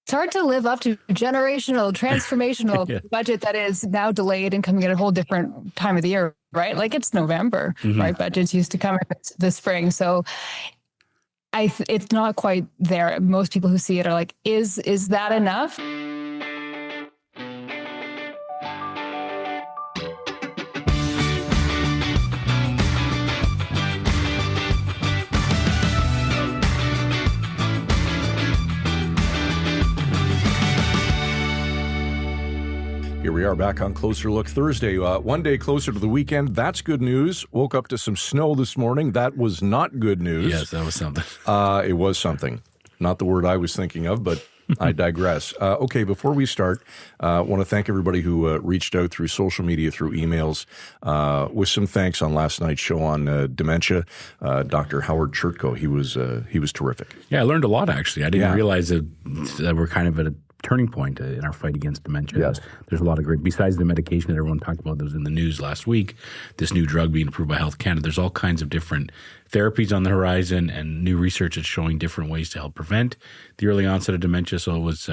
It's hard to live up to generational, transformational Yeah. budget that is now delayed and coming at a whole different time of the year, right? Like it's November, right? Budgets used to come in the spring. So it's not quite there. Most people who see it are like, is that enough? Here we are back on Closer Look Thursday. One day closer to the weekend. That's good news. Woke up to some snow this morning. That was not good news. Yes, that was something. It was something. Not the word I was thinking of, but I digress. Okay, before we start, I want to thank everybody who reached out through social media, through emails, with some thanks on last night's show on dementia. Dr. Howard Chertko, he was terrific. Yeah, I learned a lot, actually. I didn't realize that we're kind of at a turning point in our fight against dementia. Yes. There's a lot of great, besides the medication that everyone talked about that was in the news last week, this new drug being approved by Health Canada, there's all kinds of different therapies on the horizon and new research that's showing different ways to help prevent the early onset of dementia. So it was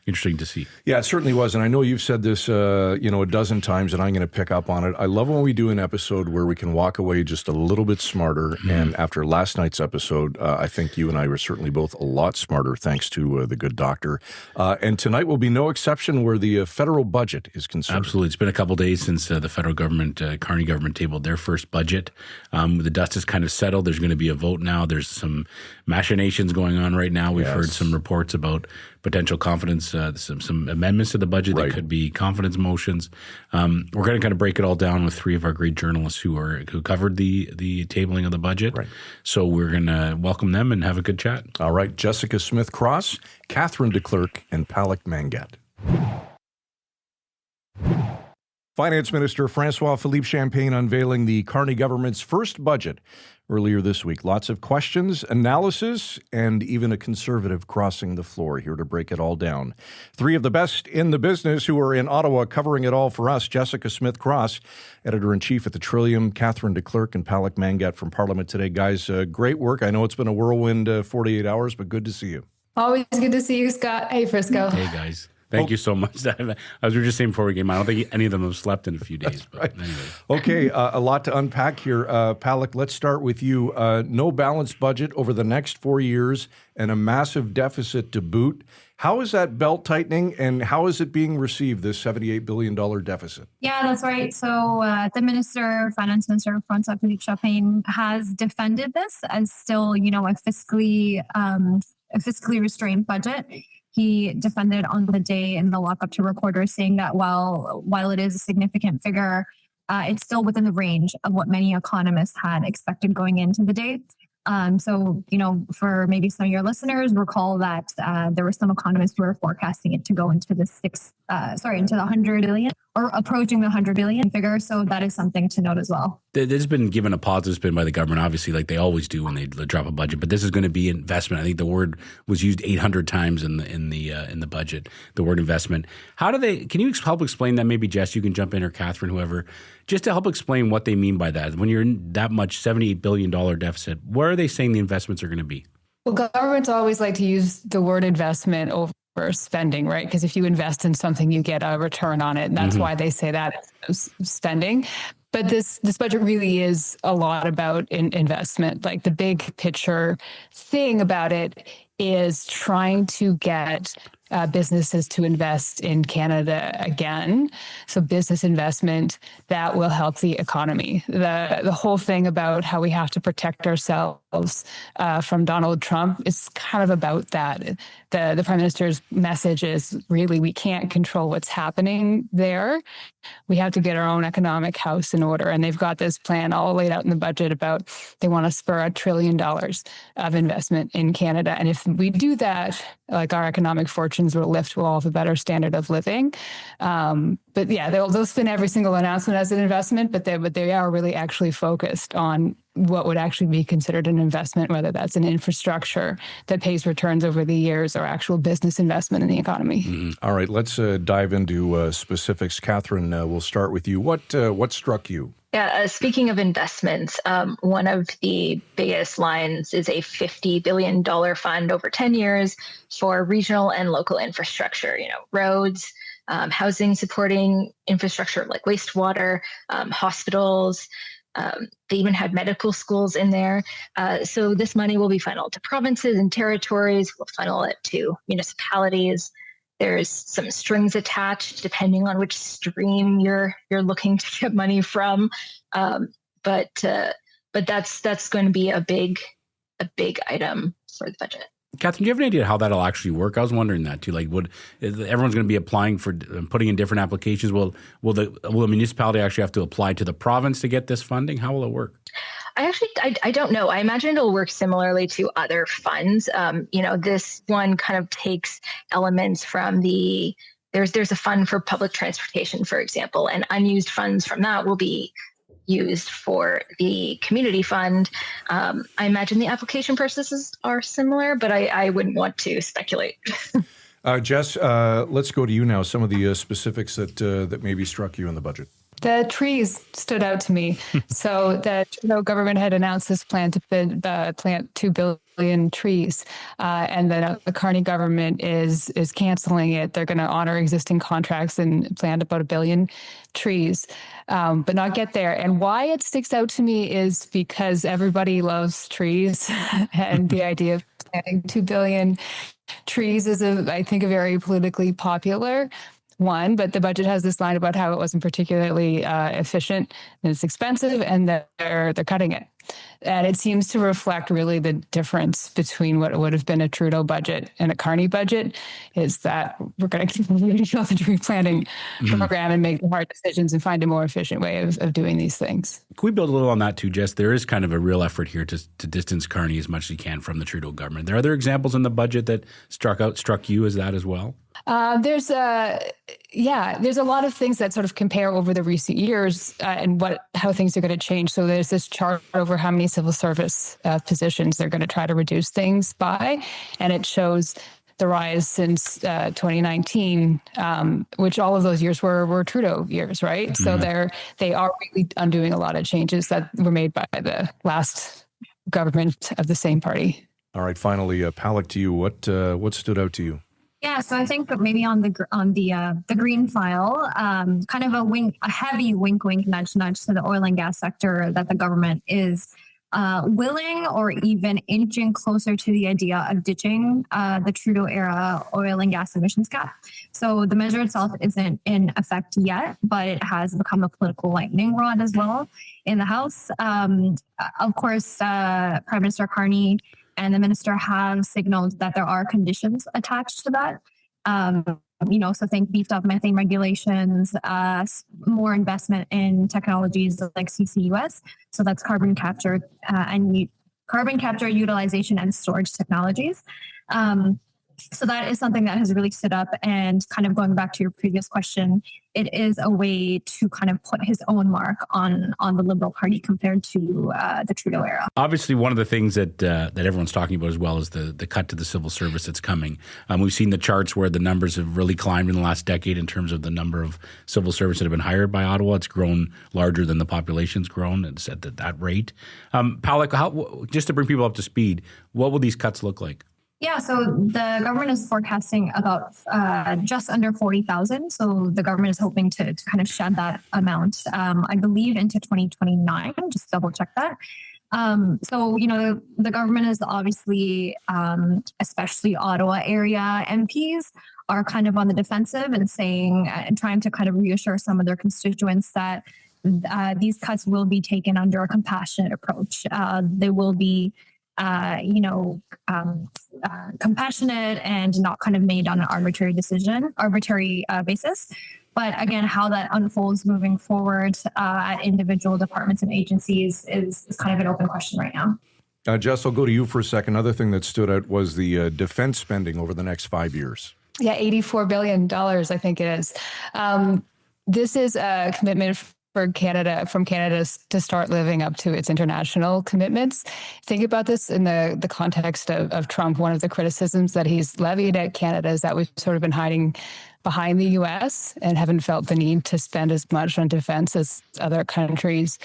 interesting to see. Yeah, it certainly was. And I know you've said this, a dozen times, and I'm going to pick up on it. I love when we do an episode where we can walk away just a little bit smarter. Mm-hmm. And after last night's episode, I think you and I were certainly both a lot smarter, thanks to the good doctor. And tonight will be no exception where the federal budget is concerned. Absolutely. It's been a couple days since the federal government, Carney government, tabled their first budget. The dust is kind of settled. There's going to be a vote now. There's some machinations going on right now. We've heard some reports about potential confidence, some amendments to the budget that could be confidence motions. We're going to kind of break it all down with three of our great journalists who covered the tabling of the budget. Right. So we're going to welcome them and have a good chat. All right. Jessica Smith-Cross, Catherine DeClercq, and Palak Mangat. Finance Minister François-Philippe Champagne unveiling the Carney government's first budget earlier this week. Lots of questions, analysis, and even a conservative crossing the floor. Here to break it all down, three of the best in the business who are in Ottawa covering it all for us. Jessica Smith-Cross, Editor-in-Chief at the Trillium, Catherine DeClercq, and Palak Mangat from Parliament Today. Guys, great work. I know it's been a whirlwind 48 hours, but good to see you. Always good to see you, Scott. Hey, Frisco. Hey, guys. Thank you so much. As we were just saying before we came, I don't think any of them have slept in a few days. But anyway. Okay, a lot to unpack here. Palak, let's start with you. No balanced budget over the next 4 years and a massive deficit to boot. How is that belt tightening, and how is it being received, this $78 billion deficit? Yeah, that's right. So the Finance Minister, François-Philippe Champagne, has defended this as still, a fiscally restrained budget. He defended on the day in the lockup to reporters, saying that while it is a significant figure, it's still within the range of what many economists had expected going into the day. So, for maybe some of your listeners, recall that there were some economists who were forecasting it to go into the into the 100 billion or approaching the 100 billion figure. So that is something to note as well. There's been given a positive spin by the government, obviously, like they always do when they drop a budget. But this is going to be investment. I think the word was used 800 times in the budget. The word investment. Can you help explain that? Maybe Jess, you can jump in, or Catherine, whoever, just to help explain what they mean by that. When you're in that much $78 billion deficit, where are they saying the investments are going to be? Well, governments always like to use the word investment over spending, right? Because if you invest in something, you get a return on it. And that's why they say that is spending. But this budget really is a lot about investment. Like the big picture thing about it is trying to get businesses to invest in Canada again. So business investment that will help the economy. The whole thing about how we have to protect ourselves from Donald Trump is kind of about that. The Prime Minister's message is really we can't control what's happening there. We have to get our own economic house in order. And they've got this plan all laid out in the budget about they want to spur $1 trillion of investment in Canada. And if we do that, like our economic fortunes will lift, we'll all have a better standard of living. But yeah, they'll spin every single announcement as an investment, but they are really actually focused on what would actually be considered an investment, whether that's an infrastructure that pays returns over the years or actual business investment in the economy. Mm-hmm. All right, let's dive into specifics. Catherine, we'll start with you. What struck you? Yeah, speaking of investments, one of the biggest lines is a $50 billion fund over 10 years for regional and local infrastructure, roads, housing supporting infrastructure like wastewater, hospitals. They even had medical schools in there. So this money will be funneled to provinces and territories. We'll funnel it to municipalities. There's some strings attached depending on which stream you're looking to get money from, but that's going to be a big item for the budget. Catherine, do you have an idea how that'll actually work? I was wondering that too. Like, everyone's going to be applying for putting in different applications? Will the municipality actually have to apply to the province to get this funding? How will it work? I don't know. I imagine it'll work similarly to other funds. This one kind of takes elements from there's a fund for public transportation, for example, and unused funds from that will be used for the community fund. I imagine the application processes are similar, but I wouldn't want to speculate. Jess, let's go to you now. Some of the specifics that maybe struck you in the budget. The trees stood out to me. So the Trudeau government had announced this plan to plant 2 billion trees, and then the Carney government is canceling it. They're going to honor existing contracts and plant about 1 billion trees, but not get there. And why it sticks out to me is because everybody loves trees, and the idea of planting 2 billion trees is, I think, a very politically popular one, but the budget has this line about how it wasn't particularly efficient and it's expensive, and that they're cutting it. And it seems to reflect really the difference between what would have been a Trudeau budget and a Carney budget, is that we're going to continue the tree planting program and make hard decisions and find a more efficient way of doing these things. Can we build a little on that too, Jess? There is kind of a real effort here to distance Carney as much as you can from the Trudeau government. There are other examples in the budget that struck you as that as well? There's a lot of things that sort of compare over the recent years and how things are going to change. So there's this chart over how many civil service positions they're going to try to reduce things by, and it shows the rise since 2019, which all of those years were Trudeau years, right? Mm-hmm. So they are really undoing a lot of changes that were made by the last government of the same party. All right, finally, Palak, to you, what stood out to you? Yeah, so I think maybe on the green file, kind of a heavy wink, nudge to the oil and gas sector, that the government is willing or even inching closer to the idea of ditching the Trudeau era oil and gas emissions cap. So the measure itself isn't in effect yet, but it has become a political lightning rod as well in the House. Of course, Prime Minister Carney and the minister have signaled that there are conditions attached to that. So think beefed up methane regulations, more investment in technologies like CCUS. So that's carbon capture utilization and storage technologies. So that is something that has really stood up, and kind of going back to your previous question, it is a way to kind of put his own mark on the Liberal Party compared to the Trudeau era. Obviously, one of the things that everyone's talking about as well is the cut to the civil service that's coming. We've seen the charts where the numbers have really climbed in the last decade in terms of the number of civil servants that have been hired by Ottawa. It's grown larger than the population's grown. It's at that rate. Palak, just to bring people up to speed, what will these cuts look like? Yeah, so the government is forecasting about just under 40,000. So the government is hoping to kind of shed that amount, I believe, into 2029. Just double check that. So, the government is obviously, especially Ottawa area MPs, are kind of on the defensive and saying, and trying to kind of reassure some of their constituents that these cuts will be taken under a compassionate approach. They will be compassionate and not kind of made on an arbitrary basis. But again, how that unfolds moving forward at individual departments and agencies is kind of an open question right now. Jess, I'll go to you for a second. Another thing that stood out was the defense spending over the next 5 years. Yeah, $84 billion, I think it is. This is a commitment from Canada to start living up to its international commitments. Think about this in the context of Trump. One of the criticisms that he's levied at Canada is that we've sort of been hiding behind the U.S. and haven't felt the need to spend as much on defense as other countries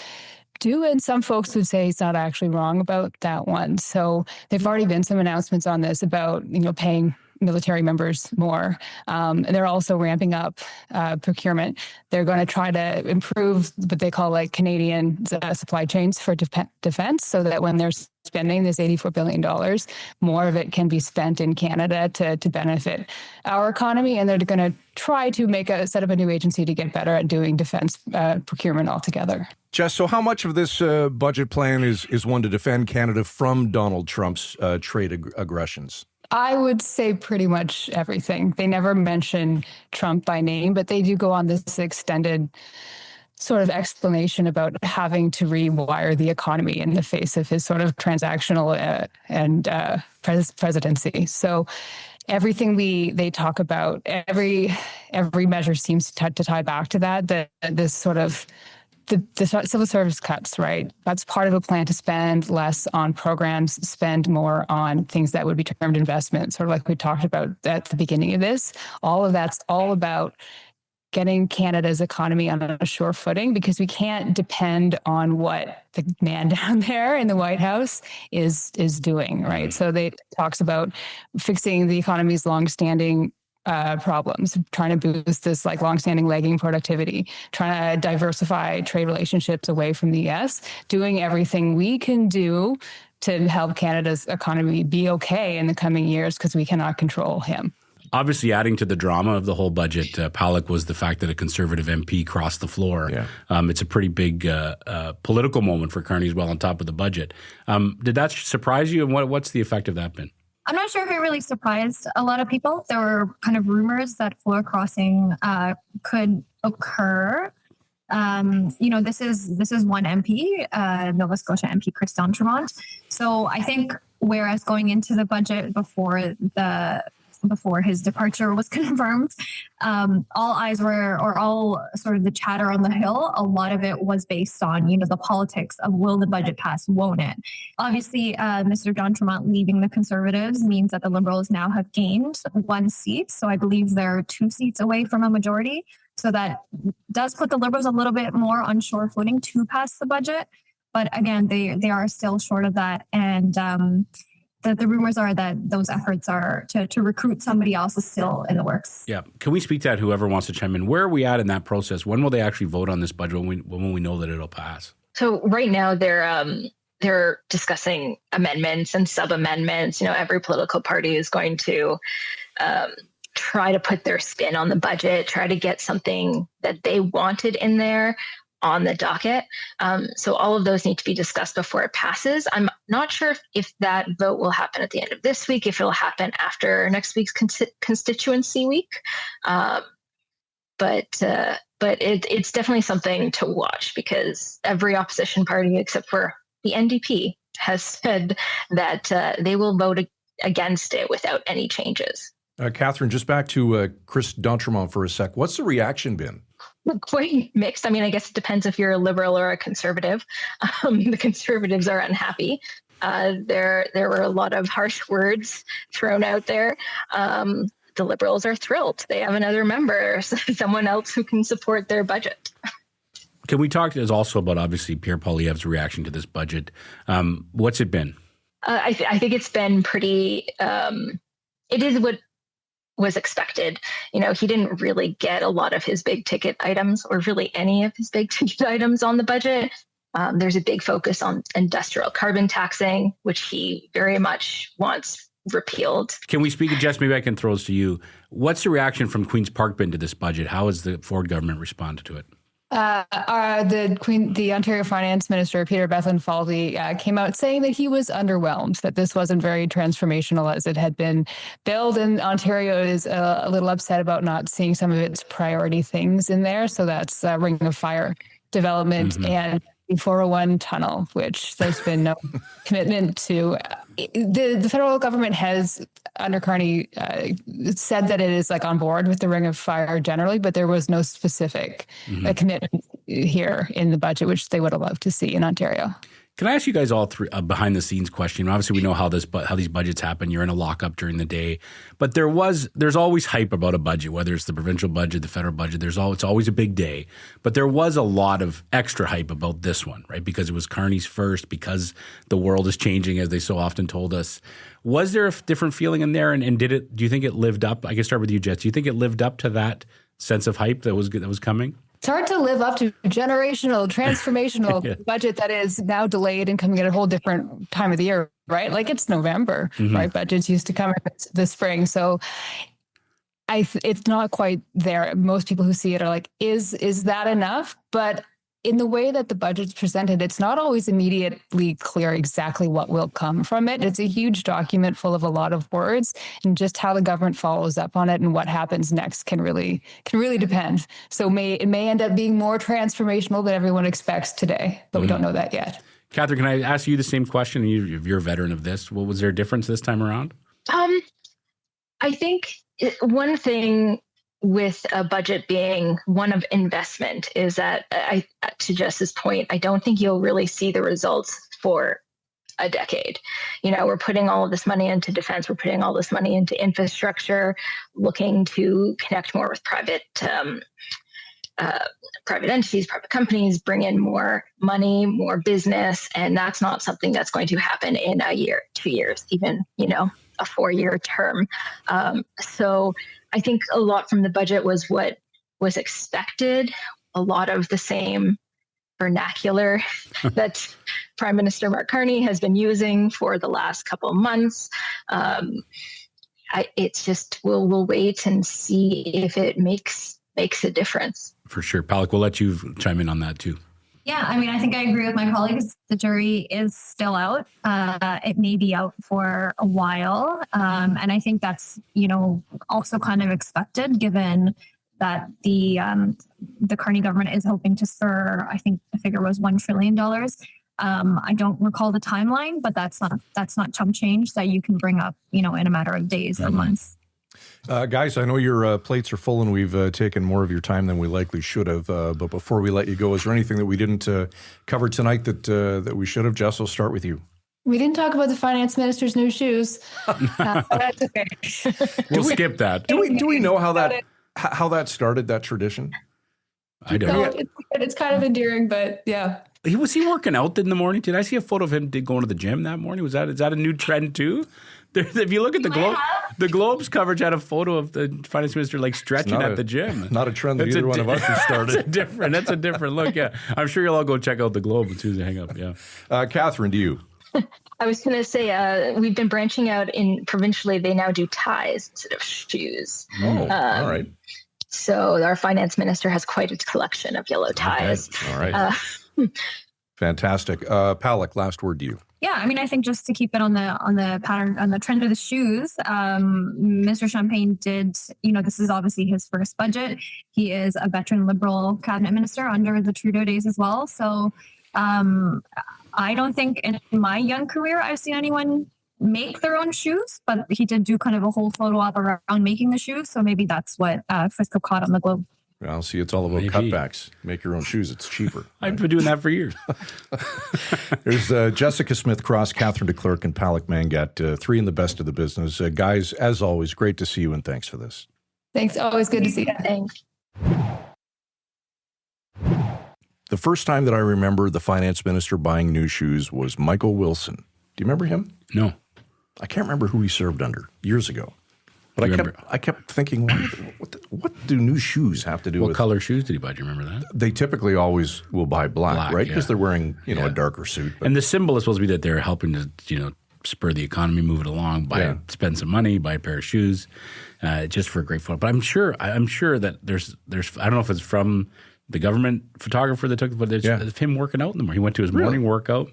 do. And some folks would say he's not actually wrong about that one. So there've already been some announcements on this about, paying military members more. And they're also ramping up procurement. They're going to try to improve what they call Canadian supply chains for defense, so that when they're spending this $84 billion, more of it can be spent in Canada to benefit our economy. And they're going to try to set up a new agency to get better at doing defense procurement altogether. Jess, so how much of this budget plan is one to defend Canada from Donald Trump's trade aggressions? I would say pretty much everything. They never mention Trump by name, but they do go on this extended sort of explanation about having to rewire the economy in the face of his sort of transactional presidency. So everything they talk about, every measure seems to tie back to that. This sort of the civil service cuts, right? That's part of a plan to spend less on programs, spend more on things that would be termed investment, sort of like we talked about at the beginning of this. All of that's all about getting Canada's economy on a sure footing, because we can't depend on what the man down there in the White House is doing, right? So they talks about fixing the economy's longstanding problems, trying to boost this longstanding lagging productivity, trying to diversify trade relationships away from the US, doing everything we can do to help Canada's economy be okay in the coming years, because we cannot control him. Obviously, adding to the drama of the whole budget, Palak, was the fact that a Conservative MP crossed the floor. Yeah. It's a pretty big political moment for Carney as well, on top of the budget. Did that surprise you, and what's the effect of that been? I'm not sure if it really surprised a lot of people. There were kind of rumors that floor crossing could occur. This is one MP, Nova Scotia MP Chris D'Entremont. So I think, whereas going into the budget before his departure was confirmed, all eyes were, or all sort of the chatter on the Hill, a lot of it was based on, the politics of will the budget pass, won't it? Obviously, Mr. D'Entremont leaving the Conservatives means that the Liberals now have gained one seat. So I believe they're 2 seats away from a majority. So that does put the Liberals a little bit more on sure footing to pass the budget. But again, they are still short of that. And the rumors are that those efforts are to recruit somebody else is still in the works. Yeah. Can we speak to that, whoever wants to chime in? Where are we at in that process? When will they actually vote on this budget, when we know that it'll pass? So right now they're discussing amendments and sub-amendments. Every political party is going to try to put their spin on the budget, try to get something that they wanted in there on the docket. So all of those need to be discussed before it passes. I'm not sure if that vote will happen at the end of this week, if it'll happen after next week's constituency week. But it's definitely something to watch, because every opposition party except for the NDP has said that they will vote against it without any changes. Catherine, just back to Chris D'Entremont for a sec. What's the reaction been? Quite mixed. I guess it depends if you're a Liberal or a Conservative. The Conservatives are unhappy. There were a lot of harsh words thrown out there. The Liberals are thrilled. They have another member, someone else who can support their budget. Can we talk also about, obviously, Pierre Poilievre's reaction to this budget? What's it been? I think it's been pretty it is what was expected. He didn't really get a lot of his big ticket items, or really any of his big ticket items on the budget. There's a big focus on industrial carbon taxing, which he very much wants repealed. Can we speak to Jess? Maybe I can throw this to you. What's the reaction from Queen's Park been to this budget? How has the Ford government responded to it? The Ontario Finance Minister, Peter Bethlenfalvy, came out saying that he was underwhelmed, that this wasn't very transformational as it had been billed. And Ontario is a little upset about not seeing some of its priority things in there. So that's Ring of Fire development and the 401 tunnel, which there's been no commitment to. The federal government has, under Carney, said that it is on board with the Ring of Fire generally, but there was no specific commitment here in the budget, which they would have loved to see in Ontario. Can I ask you guys all three a behind the scenes question? Obviously, we know how these budgets happen. You're in a lockup during the day, but there's always hype about a budget, whether it's the provincial budget, the federal budget. It's always a big day, but there was a lot of extra hype about this one, right? Because it was Carney's first, because the world is changing, as they so often told us. Was there a different feeling in there, and do you think it lived up? I can start with you, Jess. Do you think it lived up to that sense of hype that was coming? It's hard to live up to a generational, transformational budget that is now delayed and coming at a whole different time of the year, right? Like it's November, right? Budgets used to come in the spring. So it's not quite there. Most people who see it are like, is that enough? But in the way that the budget's presented, it's not always immediately clear exactly what will come from it. It's a huge document full of a lot of words, and just how the government follows up on it and what happens next can really depend. So it may end up being more transformational than everyone expects today, but we don't know that yet. Catherine, can I ask you the same question? You're a veteran of this. What was there a difference this time around? I think one thing with a budget being one of investment is that, to Jess's point, I don't think you'll really see the results for a decade. We're putting all of this money into defense. We're putting all this money into infrastructure, looking to connect more with private entities, private companies, bring in more money, more business. And that's not something that's going to happen in a year, 2 years, even, a 4-year term. So I think a lot from the budget was what was expected, a lot of the same vernacular that Prime Minister Mark Carney has been using for the last couple of months. It's just, we'll wait and see if it makes a difference. For sure. Palak, we'll let you chime in on that too. Yeah, I think I agree with my colleagues. The jury is still out. It may be out for a while. And I think that's, also kind of expected, given that the Carney government is hoping to spur, I think the figure was $1 trillion. I don't recall the timeline, but that's not chump change that you can bring up, in a matter of days or months. Guys, I know your plates are full and we've taken more of your time than we likely should have. But before we let you go, is there anything that we didn't cover tonight that we should have? Jess, I'll start with you. We didn't talk about the finance minister's new shoes. That's okay. We'll skip that. Do we know how that started, that tradition? I don't know. It's kind of endearing, but yeah. Was he working out in the morning? Did I see a photo of him going to the gym that morning? Is that a new trend too? If you look at the Globe's coverage had a photo of the finance minister like stretching at the gym. Not a trend that either one of us has started. That's a different look. Yeah, I'm sure you'll all go check out the Globe as soon as they hang up. Yeah, Catherine, do you? I was going to say we've been branching out provincially. They now do ties instead of shoes. Oh, all right. So our finance minister has quite a collection of yellow ties. Okay. All right. Fantastic. Palak, last word to you. Yeah, I think just to keep it on the pattern, on the trend of the shoes, Mr. Champagne did, this is obviously his first budget. He is a veteran Liberal cabinet minister under the Trudeau days as well. So I don't think in my young career I've seen anyone make their own shoes, but he did do kind of a whole photo op around making the shoes. So maybe that's what Frisco caught on the Globe. Well, see, it's all about cutbacks. Make your own shoes. It's cheaper. I've been doing that for years. There's Jessica Smith-Cross, Catherine DeClercq, and Palak Mangat, three in the best of the business. Guys, as always, great to see you, and thanks for this. Thanks. Always good to see you. Thanks. The first time that I remember the finance minister buying new shoes was Michael Wilson. Do you remember him? No. I can't remember who he served under years ago. But I kept thinking, what do new shoes have to do with? What color shoes did he buy? Do you remember that? They typically always will buy black, right? Because they're wearing, a darker suit. But. And the symbol is supposed to be that they're helping to, spur the economy, move it along, spend some money, buy a pair of shoes, just for a great photo. But I'm sure that there's I don't know if it's from the government photographer that took it, but it's him working out in the morning. He went to his morning workout,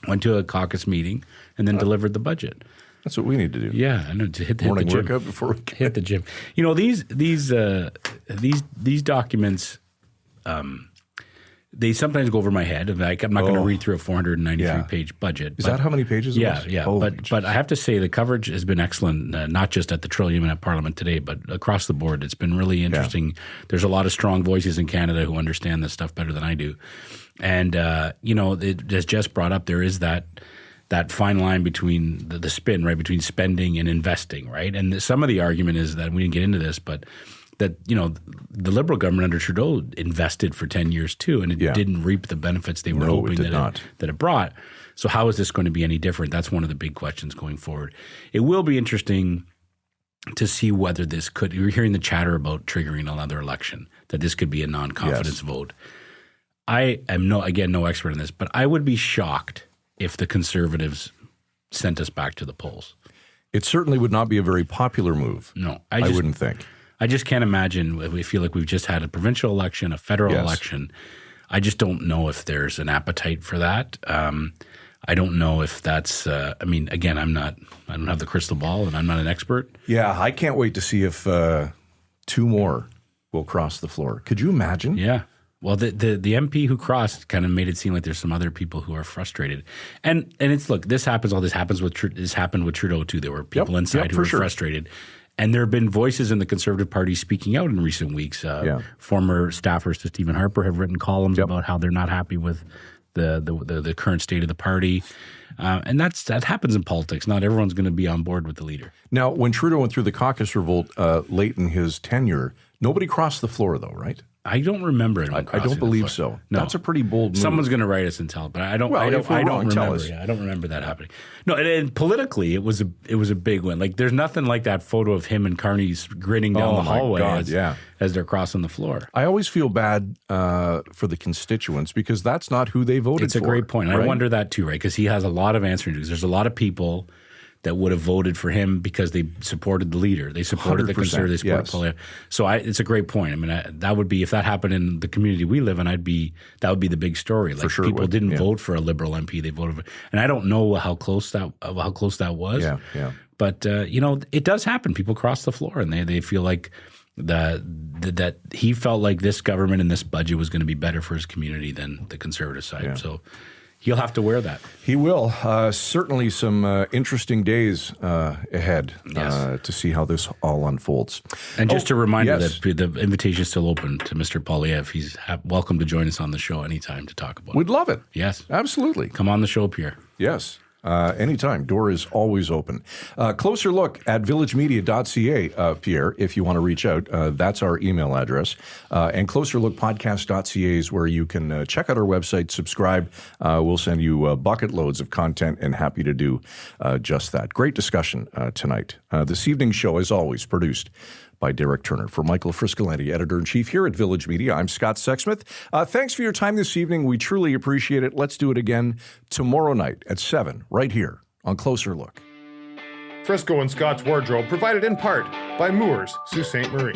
went to a caucus meeting, and then delivered the budget. That's what we need to do. Yeah, I know, to hit the morning gym. Workout before we hit the gym. These documents, They sometimes go over my head. Like, I'm not going to read through a 493-page budget. Is that how many pages? Yeah. But I have to say the coverage has been excellent, not just at the Trillium and at Parliament today, but across the board. It's been really interesting. Yeah. There's a lot of strong voices in Canada who understand this stuff better than I do. And, as Jess brought up, there is that fine line between the spin, right, between spending and investing, right? And some of the argument is that we didn't get into this, but that, the Liberal government under Trudeau invested for 10 years too, and it didn't reap the benefits they were hoping that it brought. So how is this going to be any different? That's one of the big questions going forward. It will be interesting to see whether this could – you're hearing the chatter about triggering another election, that this could be a non-confidence vote. I am no expert in this, but I would be shocked if the Conservatives sent us back to the polls. It certainly would not be a very popular move. No. I wouldn't think. I just can't imagine. We feel like we've just had a provincial election, a federal election. I just don't know if there's an appetite for that. I don't know if that's again, I don't have the crystal ball and I'm not an expert. Yeah, I can't wait to see if two more will cross the floor. Could you imagine? Yeah. Well, the MP who crossed kind of made it seem like there's some other people who are frustrated, and it's this happened with Trudeau too. There were people inside who were frustrated, and there have been voices in the Conservative Party speaking out in recent weeks. Former staffers to Stephen Harper have written columns about how they're not happy with the current state of the party, and that happens in politics. Not everyone's going to be on board with the leader. Now, when Trudeau went through the caucus revolt late in his tenure, nobody crossed the floor, though, right? I don't remember it. I don't believe so. No. That's a pretty bold move. Someone's going to write us and tell, but I don't remember. I don't remember that happening. No, and politically, it was a big win. Like, there's nothing like that photo of him and Carney grinning down the hallway as they're crossing the floor. I always feel bad for the constituents because that's not who they voted for. It's a great point. Right? I wonder that too, right? Because he has a lot of answering to. There's a lot of people that would have voted for him because they supported the leader. They supported the Conservative. They supported So it's a great point. I mean, that would be, if that happened in the community we live in, that would be the big story. Like, for sure people didn't vote for a Liberal MP. They voted for, and I don't know how close that was. Yeah. But it does happen. People cross the floor and they feel like that he felt like this government and this budget was going to be better for his community than the Conservative side. Yeah. So he'll have to wear that. He will. Certainly some interesting days ahead to see how this all unfolds. And just a reminder that the invitation is still open to Mr. Poilievre. He's welcome to join us on the show anytime to talk about it. We'd love it. Yes. Absolutely. Come on the show, Pierre. Yes. Anytime. Door is always open. Closer look at villagemedia.ca, Pierre, if you want to reach out. That's our email address. And closerlookpodcast.ca is where you can check out our website, subscribe. We'll send you bucket loads of content and happy to do just that. Great discussion tonight. This evening's show, as always, produced by Derek Turner. For Michael Friscolanti, Editor-in-Chief here at Village Media, I'm Scott Sexsmith. Thanks for your time this evening. We truly appreciate it. Let's do it again tomorrow night at 7, right here on Closer Look. Frisco and Scott's Wardrobe provided in part by Moores, Sault Ste. Marie.